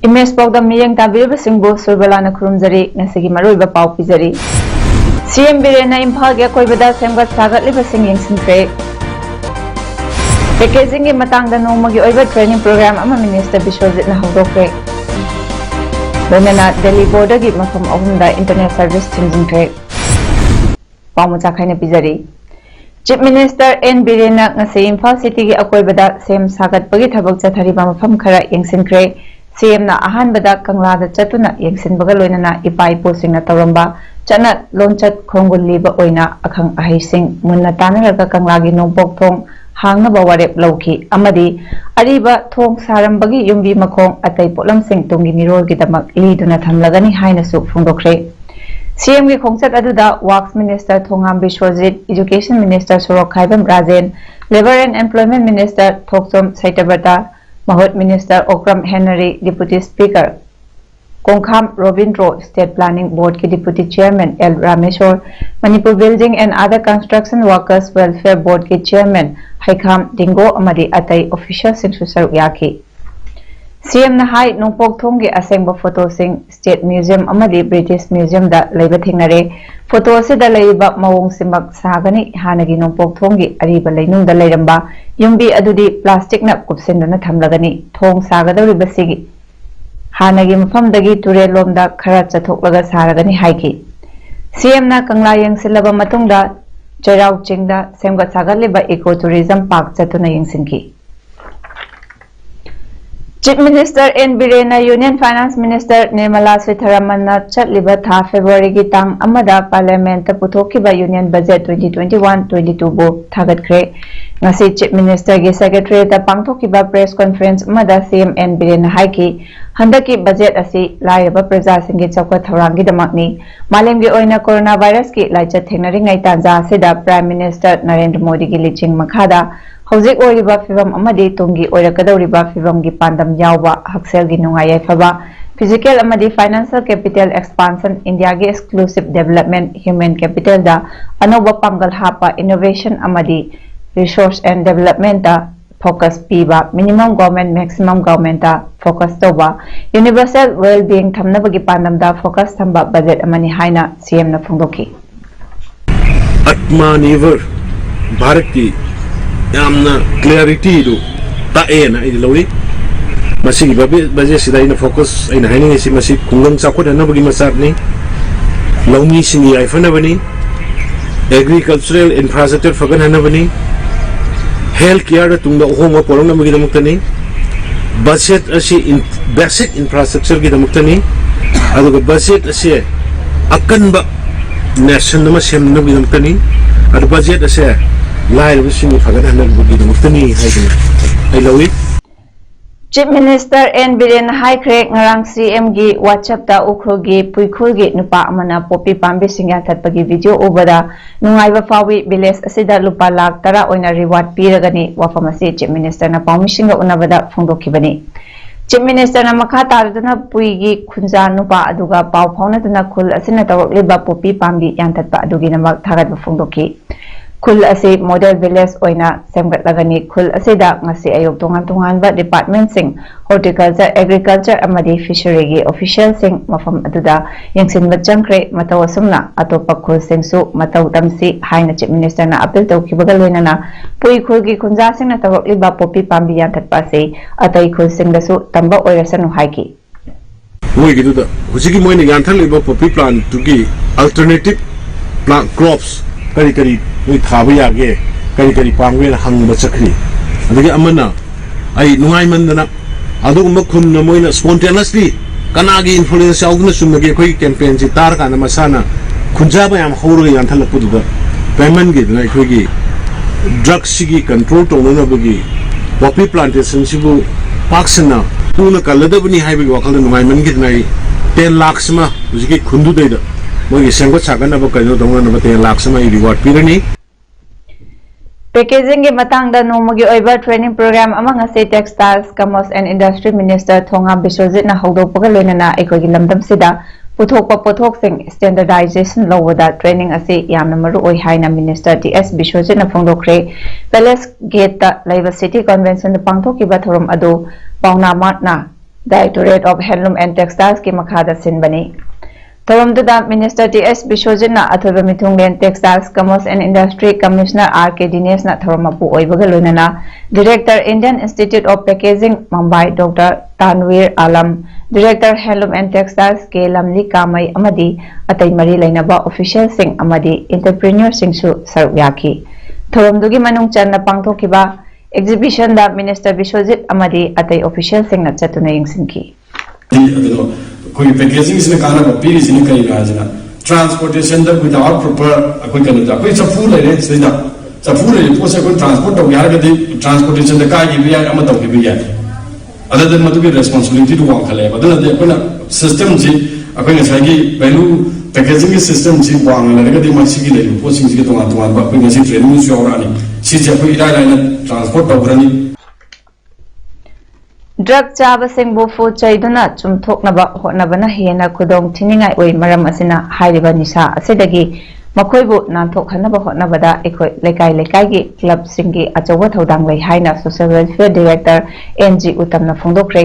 Image पाउदा मियंग ताबीब सिंबो सुरबलाना खुरुमजरी नसिगी मरुइबा पाउ पिजरी CM बिरेना Imphal के कोइबदा सेमगत सागतलिबा सिंग यंगसिनख्रे पैकेजिंग के मतंगदा नोमगी ओइबा ट्रेनिंग प्रोग्राम अमा मिनिस्टर बिश्वजित ना हौदोख्रे लोनना दिल्ली बोर्डर की मफम अहुमदा इंटरनेट सर्विस थिंजिंख्रे पामुचा खाइना पिजरी चीफ मिनिस्टर एन बिरेना ngasi इम्फाल सिटी की अकोइबदा सेम सागतपगी थबक चथरिबा मफम खरा यंगसिनख्रे सीएम ना अहानबदा कंगलादा चतुना यंगसिनबगा लोइनना इपाई पोसिंगना तौरंबा चना लोंचत खोंगुलीबा ओइना अखंग अहिसिंग मुन्ना तानरगा कंगलागी नोंपोक थोंग हांगनबा वारेप लौखी अमदी अरिबा थोंग सारंबगी युम्बी मखोंग अतै पोलमसिंग तुंगी मिरोलगिदमक लीदुना थमलगनी हाइनसु फोंदोख्रे सीएम की खोंगचत अदुदा works minister Thongam Biswajit education minister Sorokhaibam Rajen labour and employment minister Thokchom Satyabrata महूत minister Okram Henry deputy speaker Kongkham Robindro state planning board के deputy chairman L Rameshwar Manipur building and other construction workers welfare board के चेयरमैन हैखाम डिंगो अमदी अतई ऑफिशियल सिंह सरुक याखी सीएम ना हाई नोंपोक थोंग के असेंब फोटो सिंह स्टेट म्यूजियम अमदी ब्रिटिश म्यूजियम दा लेबा थिंगरे फोटो से दा लेबा मवोंग सिमक सागनी हानगी नोंपोक थोंग की अरीबा लेनुंग दा लेरंबा युम्बी अदुदी प्लास्टिक ना कुपसिंदना थमलगनी थोंग सागदौरिबसिगी हानगी मफमदगी तुरेल लोमदा खरा चथोकलगा सारगनी हाइकी सीएम ना कंगला यंगसिलबा मतुंगदा चैराव चिंगदा सेमगत सागलिबा इको टूरिज्म पार्क चतुना यंगसिनकी चीफ मिनिस्टर एन बिरेना union finance minister Nirmala Sitharaman चलिबा था फेब्रुआरी की तांग अमदा पार्लियामेंट पुथोकिबा यूनियन बजट 2021-22 बो थागतख्रे ngasi चीफ मिनिस्टर की सेक्रेटरीट पांगथोकिबा प्रेस कॉन्फ्रेंस अमदा सीएम एन बिरेना हाइकी हंदकी बजट असी लायबा प्रजा सिंगी चौका थौरांगी दमकनी मालेम की ओइना कोरोना वायरस की लाइचत थेंगनरिंगै तांजा सेदा प्राइम मिनिस्टर नरेंद्र मोदी की लिचिंग मखादा हौजिक ओरिबा फिवम अमदी तुंगी ओरकदौरिबा फिवम की पांदम यावबा हक्सेल की नुंगाई याइफबा फिजिकल अमदी फाइनेंशियल कैपिटल एक्सपांशन इंडिया की एक्सक्लूसिव डेवलपमेंट ह्यूमन कैपिटल दा अनोबा पांगल हापा इनोवेशन अमदी रिसोर्स एंड डेवलपमेंट दा फोकस पीबा मिनिमम गवर्नमेंट मैक्सिमम गवर्नमेंट दा फोकस तोबा यूनिवर्सल वेल बीइंग थमनबगी पांदम दा फोकस थंबा बजट अमनी हाइना सीएम ना फोंदोकी आत्मनिर्भर भारत की यामना क्लियरिटी दु ताएना इदि लौरी मसिगी बजट सिदा इन फोकस इन हाइनिंग इसी मसि खुंगम चाखोदनबगी मसाबनी लौमी सिंगी आइफनबनी एग्रीकल्चरल इंफ्रास्ट्रक्चर फगन हनबनी हेल्थ केयर तुंग ओहोंग पोरंगनबगी दमुक्तनी बजट असी बेसिक इंफ्रास्ट्रक्चर की दमुक्तनी अदुग बजट असी अकनबा नेशन नमा सेमनबगी दमुक्तनी अदु बजट असी चीफ मिनिस्टर एन बिरेन हाइख्रे ngarang सीएम की व्हाट्सएप ता उखरोगी पुइखुलगी नुपा अमना पोपी पाम्बे सिंगा थतपगी वीडियो उबदा नुंगाइबा फावी विलेज असिदा लुपा लाख 10 ओइना रिवार्ड पीरगनी वाफमसी चीफ मिनिस्टर ना पाउमिशिंग उनबदा फोंदोखिबनी चीफ मिनिस्टर ना मखा तारदना पुइगी खुंजा नुपा अदुगा पाउ फाउनदना खुल असिना तवरलिबा पोपी पाम्बी यांथतपा अदुगी नमक थागत फोंदोखि खुल असे मॉडल विलेज ओइना सेमगतलगनी खुल असेदा ngasi ayok tongan tongan ba department sing horticulture agriculture amadi fishery gi official sing mafam aduda yengsin bachangkre mataw asumna atopa khul sing su mataw tamsi haina chief minister na appeal tawkibaga loinana pui khul gi khunja sing na tawakli ba popi pambi yan thatpa se atai khul sing da su tamba oirasanu haiki moi gi duda hujigi moi ni yan thaliba popi plant to gi alternative plant crops kari kari we thaba yage kari kari pangwe hang bachakri adagi amana ai nungai mandana adugumba khunna moina spontaneously kanagi influence augna sumage khoi campaign ji tar kana masana khunja ba yam hawru yan thalakpuduga payment gi na khoi gi drugs gi control to na bagi poppy plantation sibu paksana तूना कलदबनी हाइबे वखल नुमाइमन की नाई 10 लाख समा उजके खुंदु देदा मोगी सेंगो सागन अब कनो दंगन अब 10 लाख समा रिवार्ड पिरनी पैकेजिंग के मतंग दा नोमगी ओइबा ट्रेनिंग प्रोग्राम अमंग से textiles commerce and industry minister Thongam Biswajit ना हौदोपग लेना एकोगी लमदम सिदा पुथोकपा पोथोकसिंग स्टैंडर्डाइजेशन लौवदा ट्रेनिंग असे यामना मरु ओइ हाइना मिनिस्टर टीएस बिश्वजित ना फोंदोखरे पैलेस गेट ता लाइव सिटी कन्वेंशन दा पांगथोकिबा थोरम अदो पाउना मार्टना directorate of handloom and textiles की मखादा सिनबनी थोरमदुदा मिनिस्टर टीएस बिश्वजित ना अथोबा मिथुंगलेन textiles commerce and industry commissioner RK Dinesh ना थोरमपु ओइबगा लोइनना director Indian institute of packaging Mumbai doctor Tanvir Alam director handloom and textiles के लमली कामई अमदी अतई मरी लेनबा ऑफिशियल सिंह अमदी एंटरप्रेन्योर सिंहसु सरुक याखी थोरमदुगी मनुंग चन्ना पांगथोकिबा एग्जीबिशन दा मिनिस्टर बिश्वजित अमदी अतई ऑफिशियल सिंह ना चतुना यंगसिनकी कोई पैकेजिंग इसने काना पीरी इसने कई राजना ट्रांसपोर्टेशन दा विदाउट प्रॉपर कोई करने दा कोई चफू ले रे सदा चफू ले पोसे कोई ट्रांसपोर्ट हो यार गदि ट्रांसपोर्टेशन दा का की भी यार अम तो की भी यार अदर देन मधु की रिस्पांसिबिलिटी टू वांग खले बदल दे कोना सिस्टम जी अकोई नसागी वैल्यू पैकेजिंग के सिस्टम जी वांग ले गदि मसी की ले पोसिंग जी तो तो बा कोई नसी ट्रेनिंग जो औरानी सी जे कोई इरा लाइन ट्रांसपोर्ट टोबरनी ड्रग चाबसिंगबु फू चैदुना चुमथोकनबा होनबना हेना खुदोंग थिनिंगाई ओइ मरम असिना हाइरिबा निसा असिदगी मखोइबु नांथोखनबा होनबदा एखोइ लेकाई लेकाईगी क्लब सिंगी अचौबा थौदांग लै हाइना सोशल वेलफेयर डायरेक्टर एनजी उतमना फोंदोक्रे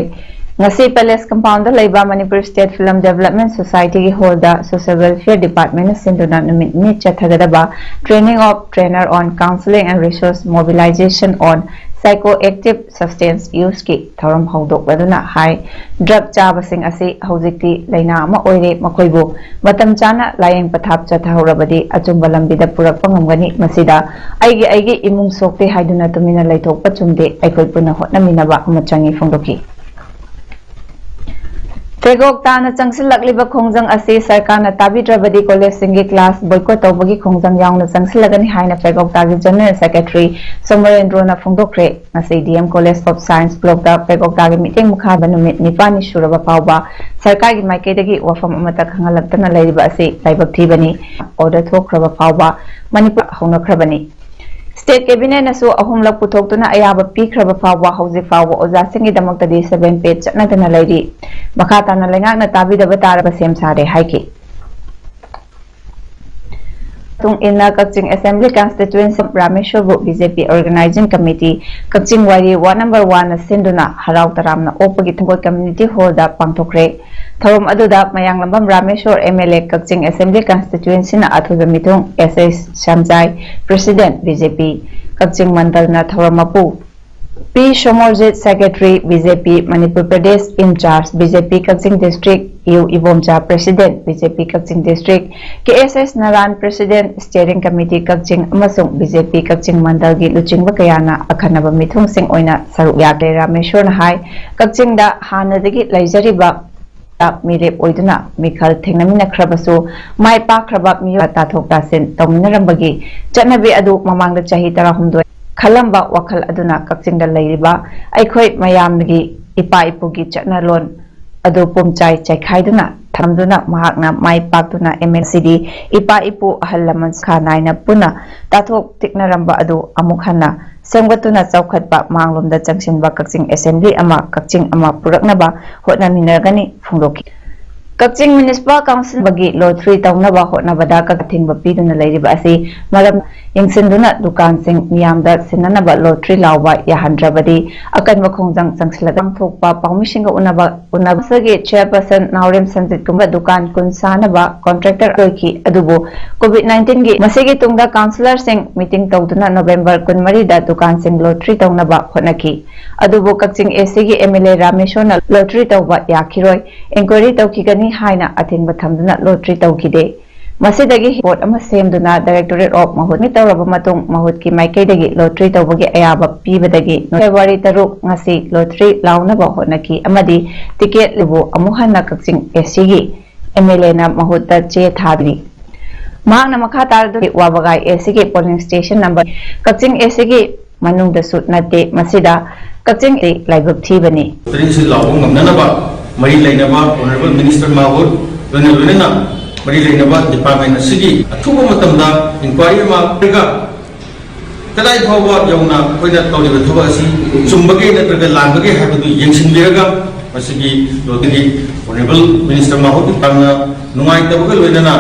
ngasi पैलेस कंपाउंड लेबा Manipur state film development society की होल्ड सोशल वेलफेयर डिपार्टमेंट सिंधुना निमित नि चथगदबा training of trainer on counselling and resource mobilisation on psychoactive substance use की थौरम हौदोकबदुना हाई ड्रग चाबसिंग असी हौजिक्ति लैना अमा ओइरे मखोइबु मतम चाना लायेंग पथाप चथहौरबदि अचुंबा लंबिदा पुरकपा ngamgani masida aigi imung sokte haiduna tumina laithokpa chumde aikoi puna hotnaminaba ama changi phongdoki तेगोक ताना चंगसिलकलिब खोंजंग असी सरकार न ताबिद्रबदी कॉलेज सिंगी क्लास बॉयकॉट तौबगी खोंजंग यावना चंगसिलगनी हाइना फेगोक तागी जनरल सेक्रेटरी सोमरेंद्र न फोंदोक्रे ngasi DM college of science block दा फेगोक तागी मीटिंग मुखा बनुमित निपानी शुरबा फावबा सरकार की माइकेदगी वफम अमता खंगलक्तना लैरिबा असी लाइबक थीबनी ऑर्डर थोखरबा फावबा मणिपुर हौनखरबनी स्टेट कैबिनेट नसु अहुमलक पुथोक्तुना अयाबा पीखरबा फावबा हौजिक फावबा ओजासिंगी दमक्तदी 7 पेज चटनादना लैरि मखाताना लेंगाकना ताबिदबा तारबा सेम सारे हाइकी तुंग इना Kakching assembly constituency Rameshwar BJP organising committee Kakching वारी वार्ड नंबर 1 सिंधुना हराव तरामना ओपगी थंगोय कम्युनिटी हॉल दा पांगथोखरे थौरम अदुदा Mayanglambam Rameshwar MLA Kakching assembly constituency ना अथुबा मिथुंग SS Shamjai president BJP Kakching mandal ना थौरम मपु P Shomorjit secretary BJP Manipur Pradesh in charge BJP Kakching district U Ibomcha president BJP Kakching district KSS Narayan president steering committee Kakching अमसुंग बीजेपी कक्चिंग मंडल की लुचिंग कयाना अखनब मिथुंग सिंह ओइना सरुक याते रामेश्वर हाई कक्चिंग दा हानदगी लैजरिबा मिरेप ओइदुना मिखल थेंगनमिनखरबसु माय पाखरबा मियो ताथोक तासिन तौमिनरंबगी चटनबी अदु ममांग चाही 13 खलंबा वखल अदुना कक्चिंग दा लैरिबा अखोय मयामगी इपा इपुगी चटनलोन अदु पुमचाई चैखाइदुना थमदुना महाकना माय पाक्तुना एमएलसीडी इपा इपु अहलमन खानाइना पुना ताथोक तिकनरंबा अदु अमुक हन्ना सेमगतुना चौखटपा मांगलोमदा चंगसिनबा कक्चिंग असेंबली अमा कक्चिंग अमा पुरकनबा होटनामिनरगनी फुंगलोकी कक्चिंग म्युनिसिपल काउंसिल बगी लॉटरी तौनबा होटनबदा कथिंग बपीदुना लैरिबा असि मरम यंगसिनदुना दुकान सिंग मियामदा सिननबा लॉटरी लावबा याहंद्रबदी अकनबा खोंजंग चंगसिलगम थोकपा पाउमिशिंग उनबसगे चेयरपर्सन नावरेम संजित कुंबा दुकान कुनसानबा कॉन्ट्रैक्टर लोकी अदुबो कोविड-19 गी मसेगे तुंगदा काउंसिलर सिंग मीटिंग तौदुना नवंबर 19 दा दुकान सिंग लॉटरी तौनबा होनकी अदुबो कक्चिंग एसी गी एमएलए रामेश्वर लॉटरी तौबा याखिरोय इंक्वायरी तौकीगनी हाइना अथिंग बथमदुना लॉटरी तौकीदे मसेदगी रिपोर्ट अमा सेमदुना डायरेक्टोरेट ऑफ महूत नि तौरबा मतुंग महूत की माइकेदगी लॉटरी तौबगी अयाबा पीबदगी फेब्रुवारी 3 ngasi लॉटरी लाउनबा होनकी अमदी टिकेट लेबो अमुहना कक्चिंग एसी गी एमएलए ना महूत चे थाबी मांगना मखा तारदु वाबगाई एसी गी polling station number Kakching AC गी मनुंग द सुट नते मसिदा कक्चिंग लाइबब थीबनी तरीसे लाओ ngamnanaba mari lainaba honorable minister mahur loina mari lainaba department asigi athuba matamda inquiry ma ga kadai phawa yauna koina tawliba thaba asi chumbage natraga lanbage habadu yengsinbiraga asigi lotigi honorable minister mahur tamna nungai tabaga loina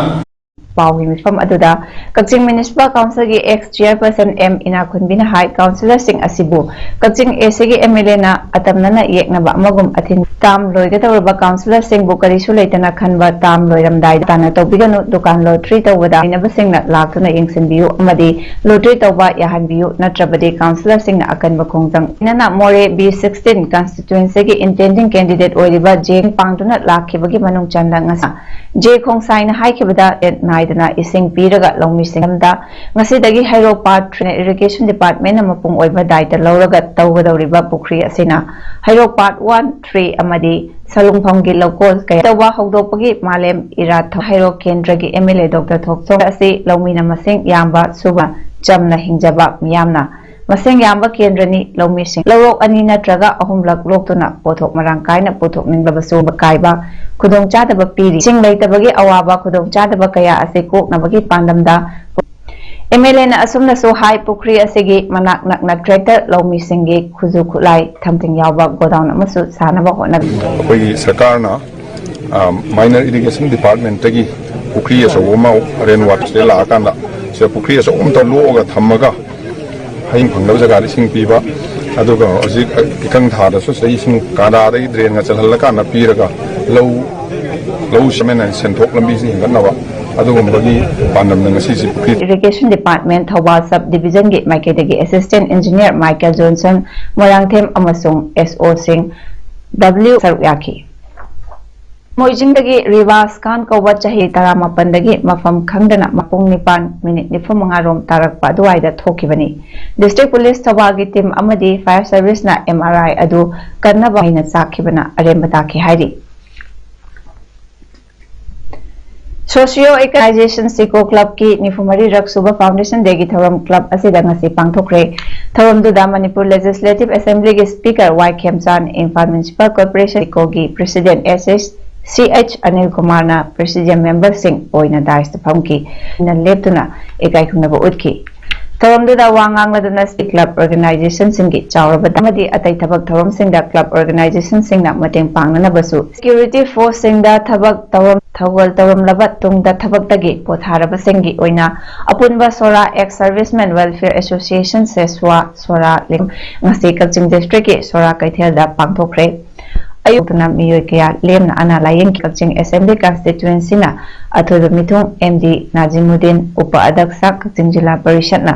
पावी मिफम अदुदा Kakching municipal council की ex chairperson M इना खुनबिना हाई councillor सिंह असिबु Kakching AC की एमएलए ना अतमना येकनबा अमगुम अथिन ताम लोइगदौरबा काउंसिलर सिंह बु करिसु लेतना खनबा ताम लोइरमदाय ताना तौबिगनु दुकान लॉटरी तौबदा इनबा सिंहना लाक्तुना यंगसिनबियु अमदी लॉटरी तौबा याहनबियु नत्रबदे काउंसिलर सिंहना अकनबा खोंजंग इनना मोरे B16 कांस्टिट्युएंसी की इंटेंडिंग कैंडिडेट ओइरिबा जेंग पांगदुना लाखिबगी मनुंग चंदा ngasa जे खोंसाइना हाइखिबदा नाइदना इसिंग पीरगा लौमी सिंगमदा ngasi हाइरोक पार्ट इरिगेशन डिपार्टमेंट मपुंग ओइबा दायित्व लौरगा तौगदौरिबा पुखरी असिना हाइरोक पार्ट 1 3 अमदी सलुंगफमगी लौकोल कया तौबा हौदोपगी मालेम इराथ हाइरोक केंद्र की एमएलए डॉक्टर थोकसों असि लौमीना मसिंग याम्बा सुबा चमना हिंजबा मियामना मसिंग याम्बा केंद्रनी लौमी सिंग लौरोक अनि नत्रगा अहुमलक लोकतुना पोथोक मरांग कायना पोथोक निंगबसु बकायबा खुदोंग चादबा पीरी सिंग लैतबगी अवाबा खुदोंग चादबा कया असे कोकनबगी पांडमदा एमएलए ना असुमना सो हाई पुखरी असेगी मनाक नकना ट्रैक्टर लौमी सिंगे खुजु खुलाई थमथिंग यावबा गोडाउन अमसु सानबा होना अखोई सरकारना माइनर इरिगेशन डिपार्टमेंट तगी पुखरी असोमा रेन वाटर से लाकांदा से पुखरी असोम तो लोगा थमगा हाइंग फंगदब जगह सिंग पीबा अदुगा हजिक इकंग थादसु सही सिंग कादादगी ड्रेन चलहल्लकाना पीरगा लौ समेना सेंथोक लंबी से हिंगनबा अदुगुंबगी पांडमना ngasi पुखरी इरिगेशन डिपार्टमेंट थौबा सब डिवीजन के माइकेदगी assistant engineer Michael Johnson Moirangthem अमसुंग एसओ सिंह डब्ल्यू सरुयाकी मोइजिंगदगी रिवास खान कौबा चाही 18 मफम खंगदना मपुंग 9:95 रोम तारकपा दुआइदा थोकिबनी डिस्ट्रिक्ट पुलिस थौबागी टीम अमदी फायर सर्विस ना एमआरआई अदु कन्नबा हिना चाखिबना अरेमताकी हाइरी सोशियो इकोनाइजेशन सिको क्लब की 94 रक सुबह फाउंडेशन डे की थरम क्लब असिदा ngasi पांगथोखरे थरम दुदा मणिपुर लेजिस्लेटिव असेंबली के speaker Y Khemchand Imphal municipal corporation सिको की प्रेसिडेंट CH अनिल कुमार ना प्रेसिडियम मेंबर सिंह ओइना दाइस फमकी न लेप्तुना एकाई खुनबा उतकी थरमदुदा वांगांगलदुना क्लब ऑर्गेनाइजेशन सिंगी चावरबदमदी अतै थबक थरम सिंगदा क्लब ऑर्गेनाइजेशन सिंगना मतेंग पांगनबसु सिक्योरिटी फोर्स सिंगदा थबक तवम थवल तवम लबत तुंगदा थबक तगी पोथारब सिंगी ओइना अपुनबा सोरा एक्स सर्विसमैन वेलफेयर एसोसिएशन सेसवा सोरा लिंग ngasi कक्चिंग डिस्ट्रिक्ट के सोरा कैथेलदा पांगथोखरे अयुक्तना मियोय कया लेमना अना लायंग कक्चिंग असेंबली कांस्टिट्युएंसी ना अथोद मिथुंग एमडी नाजिमुद्दीन उप अध्यक्ष कक्चिंग जिला परिषद ना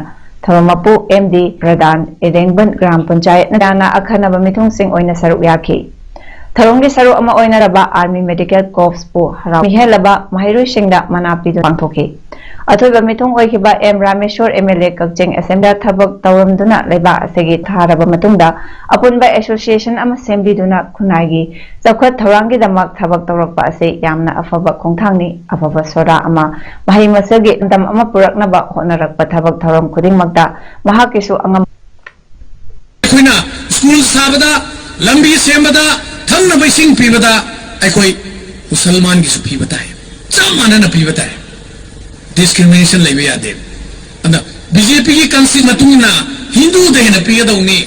थवमपु एमडी प्रधान एरेंगबन ग्राम पंचायत ना अखनब मिथुंग सिंह ओइना सरुक याखी थरोंगी सरुक अमा ओइना रबा आर्मी मेडिकल कॉर्प्स पु हराव मिहेलबा महिरु सिंगदा मनापी पांगथोखी अथोब मिथुंग ओइखिबा M Rameshwar MLA Kakching assembly थबक तवरमदुना लेबा असेगी थारब मतुंगदा अपुनबा एसोसिएशन अमा सेंबिदुना खुनाइगी चखत थौरांगी दमक थबक तौरकपा असे यामना अफबा खोंथांगनी अफबा सोरा अमा महि मसगी दम अमा पुरकनबा होनरकपा थबक थौरम खुदिंगमक्ता महाकिसु अंगम खुना स्कूल साबदा लंबी सेमबदा थंगनबा सिंग पीबदा अखोई मुसलमान की सुफी बताए सामानन पी बताए डिस्क्रिमिनेशन लेबे यादे अंदा बीजेपी की कंसी मतुंगना हिंदू देहन पीगदौनी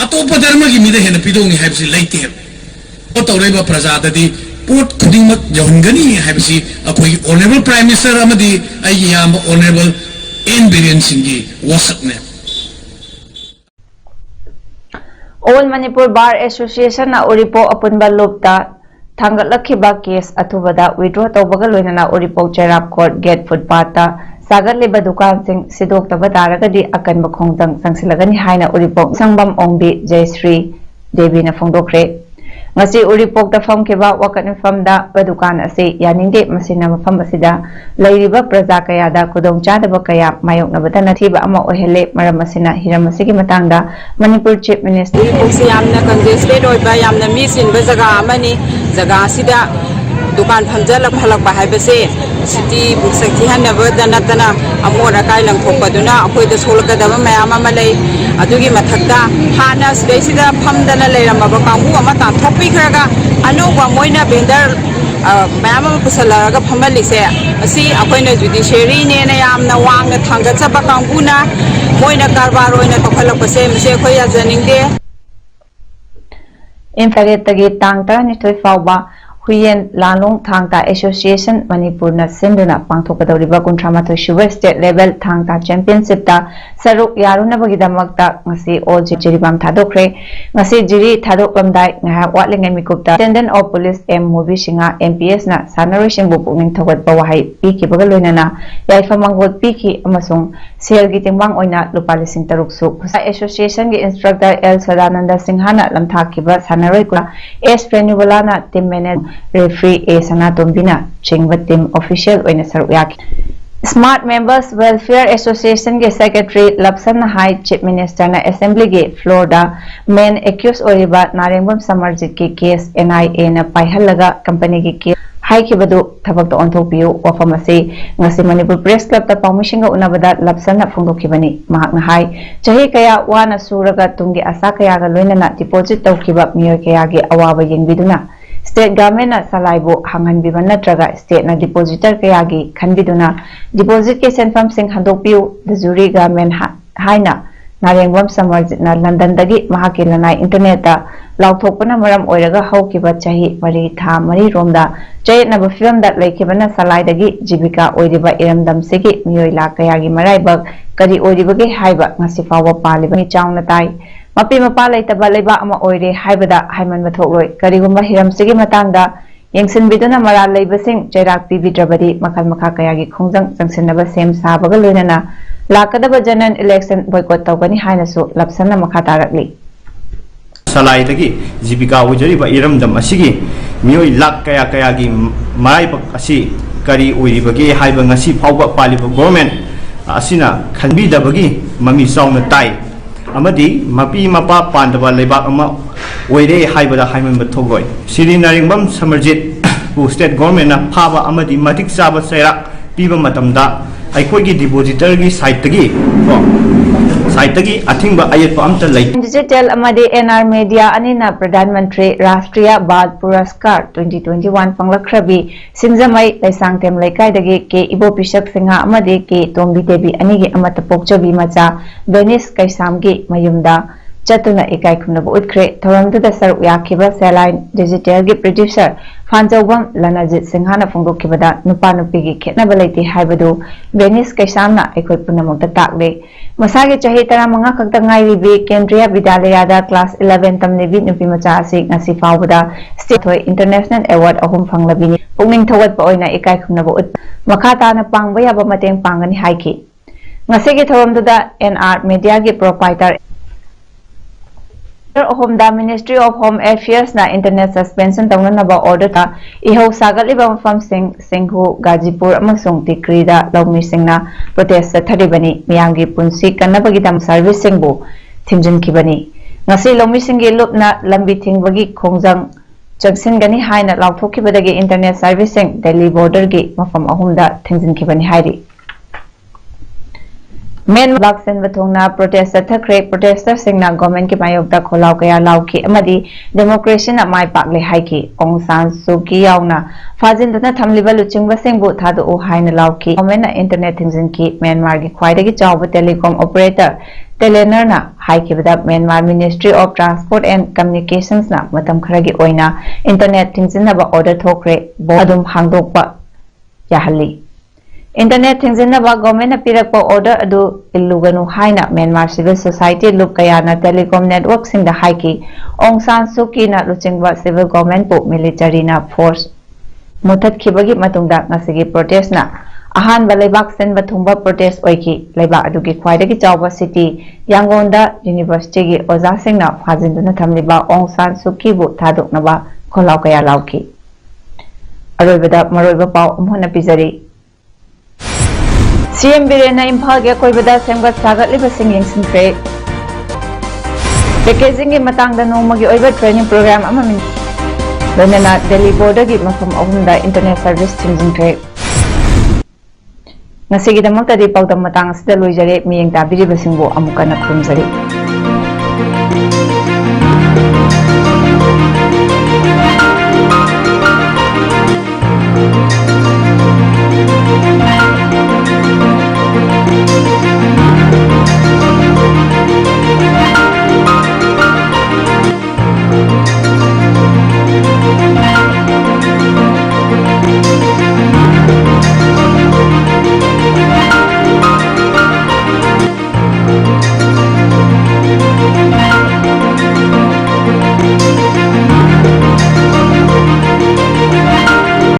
अतोप धर्म की मिदे हेन पीदौनी हाइबसी लेते ओ तौरेबा प्रजाददी पोट खुदिंगमक जहनगनी हाइबसी अखोई ऑनरेबल प्राइम मिनिस्टर अमदी आई याम ऑनरेबल एन बिरेन सिंह की वासकने ऑल मणिपुर बार एसोसिएशन ना ओरिपो अपुनबा लोपता थांगलखिबा केस अथुबदा विड्रॉ तौबगा लोइनना ओरिपो चेराप कोर्ट गेट फुटपाथ सागरलेबा दुकान सिंह सिदोक्तबा तारगदी अकनबा खोंजंग संगसिलगनी हाइना ओरिपो संगबम ओंबी जयश्री देवी ना फोंदोखरे ngasi uripok ta fam ke ba wakan fam da dukan ase yaninde masina mafam asida leiriba praja kaya da kudong cha da kaya mayok na badana thiba ama ohele maram masina hiram asigi matang da manipur chief minister uripok yamna congested oi ba yamna mi sin ba jaga amani jaga asida dukan phamjala phalak ba haibase city book सक्ति हनबदा नतना अमोर acai लंथोपदुना अखोइदा सोलकदब मयाम अमा लई अदुगी मथक्ता हाना सिदैसिदा फमदना लेरमबा कांगु अमा ताथोपिखरगा अनोबा Moina बेंदर ma'am पुसलरगा फमलिसे असी अखोइना judiciary नेना यामना वांगना थांगचबा कांगुना Moina कारबार ओइना तोखलपसे मसे अखोइ याजनिंगदे इम्फाल तांग 12 फाउबा Huyen लालोंग Thangta association Manipur न सिंधुना पांथोकदौरिबा 38 सुबा स्टेट लेवल थांगता चैंपियनशिप ता सरुक यारुनबगिदमक्ता ngasi all jiribam thadokre ngasi jiri thadoklamdai ngha watlingai mikupta attendant of police m mobi singa mps na sanarishing bu pukning thogat bawahai piki baga loinana yaifa mangot piki amasung sel gi tingbang oina lupa lising taruk su association gi instructor l sadananda singhana lamthakiba sanaroi kula s renewala na team manager referee a sanatombina chingba team official oina saru yak Smart Members Welfare Association के Secretary Lapsan Hai Chief Minister na Assembly के floor da main accused oriba Narengbam Samarjit के case NIA na पाइहलगा company के case hai की बदु थबक तो ऑनथोक पियो वफम से ngasi Manipur Press Club ta permission ga unabada Lapsan na फोंदोखिबनी महक na hai चाहे कया वाना सूरगा तुंगे आशा कया ga लोइना na deposit तौखिबा मियो कया के अवाबा यंगबिदुना State government na salaibo hangan biban natraga state na depositor kayagi khanbiduna deposit ke senfam sing handokpiu the jury government haina narengwam samarjit na London dagi mahaki lanai internet ta lauthokpana maram oiraga haukiba chahi mari tha mari romda chayet na film da laikibana salai dagi jibika oiriba iramdam segi miyoi la kayagi maraibak kari oiriba ge haiba ngasi fawa paliba ni chaungna tai mapi mapa laitaba leiba ama oire haibada haiman bathokloi karigumba hiramsigi matangda yengsin biduna mara leibasing jairak pibidrabadi makal makha kayagi khongjang jangsinaba sem sabaga loinana lakadaba general election boycott tawgani hainasu lapsanna makha tarakli salai dagi jibika ujariba iramdam asigi miyoi lak kaya kayagi maraibak asi kari oiribagi haiba ngasi phawba paliba government asina khanbidabagi mami sawna tai amadi mapi mapa pandaba lebak ama oire haibada haiman bathogoi siri naringbam samarjit bu state government na phaba amadi matik saba sairak piba matamda aikoi gi depositor gi site gi site gi athingba ayat pa amta lai digital amadi NR media anina pradhan mantri rashtriya bal puraskar 2021 panglakhrabi sinjamai laisangtem laikai dagi ke ibo pisak singa amadi ke tombi devi anigi amata pokchabi macha benis kaisamgi mayumda chatuna ikai khunaba utkre thoramduda saru yakhiba saline digital gi producer Fanjawbam Lanajit Singhana Fongdokibada nupa nupigi khetnaba leiti haibadu benis kaisamna aikoi punamokta takle masagi chahi tara manga kakta ngai bi Kendriya Vidyalaya da class 11 tamnebi nupi macha asi ngasi fawbada state hoi international award ahum phanglabini pungning thawat pa oina ikai khunaba ut makha tana pangba yaba mateng pangani haiki ngasigi thoramduda NR media gi proprietor Home da Ministry of Home Affairs na internet suspension tawnanaba order ta ihau sagaliba mafam singhu Gazipur amasung Tikri da lawmi singna protest tharibani miyamgi punsi kannabagi dam service singbu thimjin kibani ngasi lawmi singi lupna lambi thingbagi khongjang jangsin gani haina lawthokibadagi internet servicing Delhi border gi mafam ahumda thimjin kibani hairi main Laksen Bathongna protester thakre protester singna government ki mayokta kholau kaya lauki amadi democracy na mai pakle haiki Aung San Suu Kyi yauna fajinduna thamliba luchingba singbu thadu o haina lauki government na internet thingzin ki Myanmar gi khwaidagi chawba telecom operator Telenor na haiki bada Myanmar Ministry of Transport and Communications na matam kharagi oina internet thingzin na ba order thokre bo adum hangdokpa yahali Internet thingzinaba government pirakpa order adu illuganu haina Myanmar civil society loop kaya na telecom network singda haiki Aung San Suu Kyi na luchingba civil government po military na force mutat khibagi matungda ngasigi protest na ahan balaibak senba thumba protest oiki laiba adugi khwaidagi chawba city Yangonda University gi oja singna phajinduna thamliba Aung San Suu Kyi bu thadoknaba kholau kaya lauki aroibada maroiba pau amhona pizari CM Birena Imphal ge koibada semgat sagatliba sing yengsinkhre packaging gi matangda nomagi oiba training program amamin Loinana Delhi border gi mafam ahumda internet service thingsinkhre ngasigidamakta di paudam matang asida loijare miyeng tabiribasingbo amukana khurumjari.